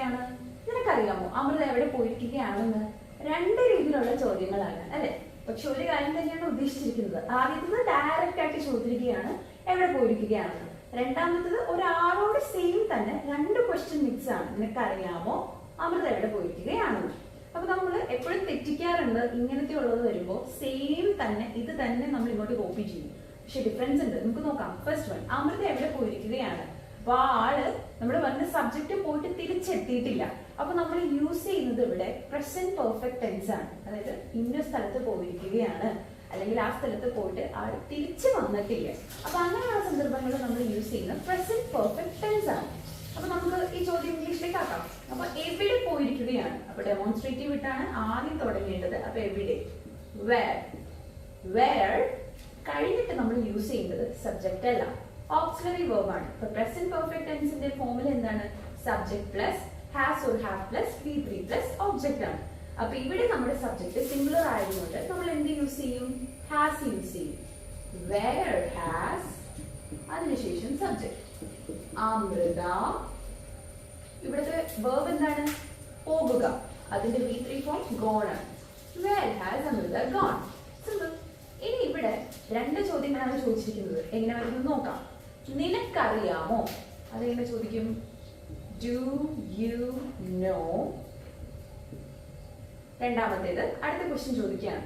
പോയിരിക്കുകയാണ്? നിനക്കറിയാമോ അമൃത എവിടെ പോയിരിക്കുകയാണെന്ന്? രണ്ട് രീതിയിലുള്ള ചോദ്യങ്ങളാണ് അല്ലെ. പക്ഷെ ഒരു കാര്യം തന്നെയാണ് ഉദ്ദേശിച്ചിരിക്കുന്നത്. ആദ്യത്തത് ഡയറക്റ്റ് ആയിട്ട് ചോദിച്ചിരിക്കുകയാണ് എവിടെ പോയിരിക്കുകയാണെന്ന്. രണ്ടാമത്തത് ഒരാളോട് സെയിം തന്നെ രണ്ട് ക്വസ്റ്റ്യൻ മിക്സ് ആണ്. നിനക്കറിയാമോ അമൃത എവിടെ പോയിരിക്കുകയാണെന്ന്. അപ്പൊ നമ്മൾ എപ്പോഴും തെറ്റിക്കാറുണ്ട് ഇങ്ങനത്തെ ഉള്ളത് വരുമ്പോൾ. സെയിം തന്നെ ഇത് തന്നെ നമ്മൾ ഇങ്ങോട്ട് കോപ്പി ചെയ്യും. പക്ഷെ ഡിഫറൻസ് ഉണ്ട്. നമുക്ക് നോക്കാം. ഫസ്റ്റ് വൺ, അമൃത എവിടെ പോയിരിക്കുകയാണ്. അപ്പൊ ആ ആള് നമ്മൾ പറഞ്ഞ സബ്ജക്റ്റ് പോയിട്ട് തിരിച്ചെത്തിയിട്ടില്ല. അപ്പൊ നമ്മൾ യൂസ് ചെയ്യുന്നത് ഇവിടെ പ്രസന്റ് പെർഫെക്റ്റ് ടെൻസ് ആണ്. അതായത് ഇന്ന സ്ഥലത്ത് പോയിരിക്കുകയാണ്, അല്ലെങ്കിൽ ആ സ്ഥലത്ത് പോയിട്ട് ആൾ തിരിച്ചു വന്നിട്ടില്ല. അപ്പൊ അങ്ങനെയുള്ള സന്ദർഭങ്ങളിൽ നമ്മൾ യൂസ് ചെയ്യുന്ന പ്രസന്റ് പെർഫെക്റ്റ് ടെൻസ് ആണ്. അപ്പൊ നമുക്ക് ഈ ചോദ്യം ഇംഗ്ലീഷിലേക്ക് ആക്കാം. അപ്പൊ എവിടെ പോയിരിക്കുകയാണ്. അപ്പൊ ഡെമോൺസ്ട്രേറ്റീവ് ഇട്ടാണ് ആദ്യം തുടങ്ങേണ്ടത്. അപ്പൊ എവിടെ, വേർ. വേർ കഴിഞ്ഞിട്ട് നമ്മൾ യൂസ് ചെയ്യുന്നത് സബ്ജക്റ്റ് അല്ല, ഓക്സിലറി വെർബ് ആണ്. ഇപ്പൊ പ്രസന്റ് പെർഫെക്റ്റ് ടെൻസിന്റെ ഫോമുല എന്താണ്? Subject plus has or have plus V3 plus object ആണ്. അപ്പൊ ഇവിടെ നമ്മുടെ സബ്ജക്ട് സിംഗുലർ ആയതുകൊണ്ട് നമ്മൾ എന്ത് യൂസ് ചെയ്യും? ഹാസ് യൂസ് ചെയ്യും. വേർ ഹാസ്, അതിനുശേഷം സബ്ജക്ട്. അമൃത, ഇവിടുത്തെ വെർബ് എന്താണ്? പോകുക. അതിന്റെ V3 ഫോം ഗോൺ ആണ്. Where has Amrita gone. Simple. ഇനി ഇവിടെ രണ്ട് ചോദ്യങ്ങളാണ് ചോദിച്ചിരിക്കുന്നത്. എങ്ങനെ വരുന്നത് നോക്കാം. നിനക്കറിയാമോ, അതെങ്ങനെ ചോദിക്കും? Do you know. രണ്ടാമത്തേത് അടുത്ത ക്വസ്റ്റ്യൻ ചോദിക്കുകയാണ്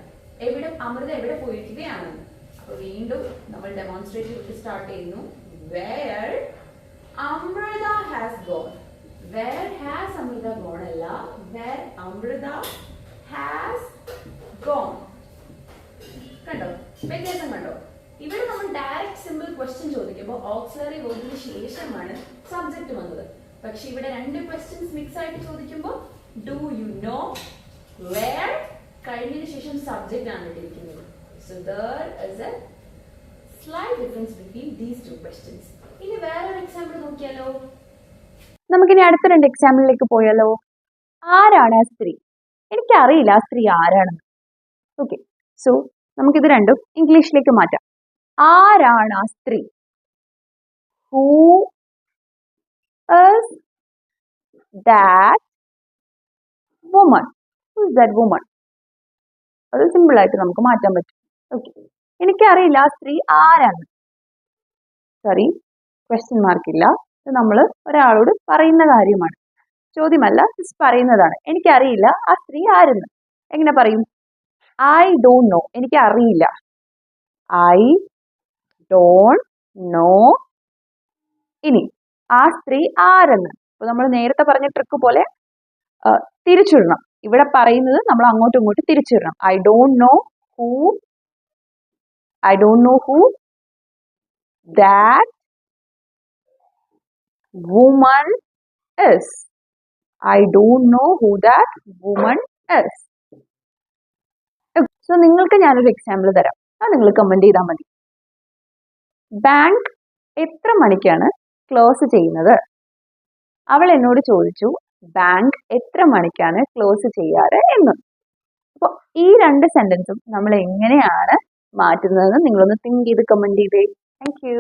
എവിടെ അമൃത എവിടെ പോയിരിക്കുകയാണെന്ന്. അപ്പൊ വീണ്ടും നമ്മൾ ഡെമോൺസ്ട്രേറ്റീവ് സ്റ്റാർട്ട് ചെയ്യുന്നു. Where Amrita has gone. Where has Amrita gone അല്ല, വേർ അമൃത ഹാസ് ഗോൺ. കണ്ടോ വ്യത്യാസം? കണ്ടോ? ഇവിടെ നമ്മൾ ഡയറക്റ്റ് സിമ്പിൾ ക്വസ്റ്റ്യൻ ചോദിക്കുമ്പോൾ ഓക്സിലറി വേർബിന് ശേഷമാണ് സബ്ജക്ട് വന്നത്. പക്ഷെ ഇവിടെ രണ്ട് ക്വസ്റ്റ്യൻസ് മിക്സ് ആയിട്ട് ചോദിക്കുമ്പോൾ ഡു യു നോ, വേർ കഴിഞ്ഞതിന് ശേഷം സബ്ജക്ട് ആണ് ഇട്ടിരിക്കുന്നത്. So there is a slight difference between these two questions. ഇനി വേറൊരു എക്സാമ്പിൾ നോക്കിയാലോ? നമുക്കിനി അടുത്ത രണ്ട് എക്സാമ്പിളിലേക്ക് പോയാലോ? ആരാണ് ആ സ്ത്രീ? എനിക്കറിയില്ല ആ സ്ത്രീ ആരാണെന്ന്. ഓക്കെ, സോ നമുക്കിത് രണ്ടും ഇംഗ്ലീഷിലേക്ക് മാറ്റാം. ആരാണ് ആ സ്ത്രീ? Who is that woman? Who is that woman? അത് സിമ്പിൾ ആയിട്ട് നമുക്ക് മാറ്റാൻ പറ്റും. ഓക്കെ, എനിക്കറിയില്ല ആ സ്ത്രീ ആരാണ്. സോറി, ക്വസ്റ്റ്യൻ മാർക്ക് ഇല്ല. ഇത് നമ്മൾ ഒരാളോട് പറയുന്ന കാര്യമാണ്, ചോദ്യമല്ല, ജസ്റ്റ് പറയുന്നതാണ്. എനിക്കറിയില്ല ആ സ്ത്രീ ആരെന്ന്. എങ്ങനെ പറയും? I don't no. എനിക്ക് അറിയില്ല. I don't no. ഇനി ആ സ്ത്രീ ആരെന്ന്. അപ്പൊ നമ്മൾ നേരത്തെ പറഞ്ഞ ട്രിക്ക് പോലെ തിരിച്ചിടണം. ഇവിടെ പറയുന്നത് നമ്മൾ അങ്ങോട്ടും ഇങ്ങോട്ടും തിരിച്ചിടണം. I don't know who. I don't know who that woman is. I don't know who that woman is. So നിങ്ങൾക്ക് ഞാനൊരു എക്സാമ്പിൾ തരാം. അത് നിങ്ങൾ കമന്റ് ചെയ്താൽ മതി. ബാങ്ക് എത്ര മണിക്കാണ് ക്ലോസ് ചെയ്യുന്നത്? അവൾ എന്നോട് ചോദിച്ചു ബാങ്ക് എത്ര മണിക്കാണ് ക്ലോസ് ചെയ്യാറ് എന്ന്. അപ്പോൾ ഈ രണ്ട് സെന്റൻസും നമ്മൾ എങ്ങനെയാണ് മാറ്റുന്നതെന്ന് നിങ്ങളൊന്ന് തിങ്ക് ചെയ്ത് കമന്റ് ചെയ്തേ. Thank you.